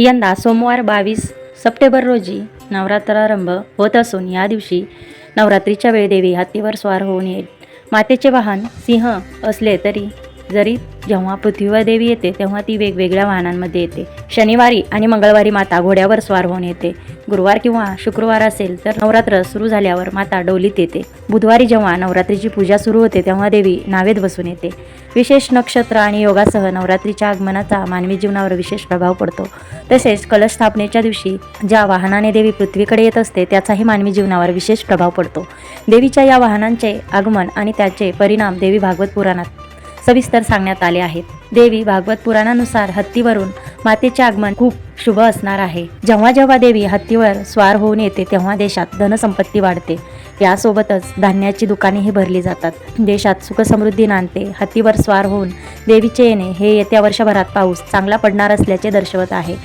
यंदा सोमवार 22 सप्टेंबर रोजी नवरात्रारंभ होत असून या दिवशी नवरात्रीच्या वेळी देवी हत्तीवर स्वार होऊन येईल. मातेचे वाहन सिंह असले तरी जरी जेव्हा पृथ्वीवर देवी येते तेव्हा ती वेगवेगळ्या वाहनांमध्ये येते. शनिवारी आणि मंगळवारी माता घोड्यावर स्वार होऊन येते. गुरुवार किंवा शुक्रवार असेल तर नवरात्र सुरू झाल्यावर माता डोलीत येते. बुधवारी जेव्हा नवरात्रीची पूजा सुरू होते तेव्हा देवी नावेत बसून येते. विशेष नक्षत्र आणि योगासह नवरात्रीच्या आगमनाचा मानवी जीवनावर विशेष प्रभाव पडतो. तसेच कलश स्थापनेच्या दिवशी ज्या वाहनाने देवी पृथ्वीकडे येत असते त्याचाही मानवी जीवनावर विशेष प्रभाव पडतो. देवीच्या या वाहनांचे आगमन आणि त्याचे परिणाम देवी भागवत पुराणात सविस्तर सांगण्यात आले आहेत. देवी भागवत पुराणानुसार हत्तीवरून मातेचे आगमन खूप शुभ असणार आहे. जेव्हा जेव्हा देवी हत्तीवर स्वार होऊन येते तेव्हा देशात धनसंपत्ती वाढते. यासोबतच धान्याची दुकानेही भरली जातात. देशात सुखसमृद्धी नांदते. हत्तीवर स्वार होऊन देवीचे येणे हे येत्या वर्षभरात पाऊस चांगला पडणार असल्याचे दर्शवत आहे.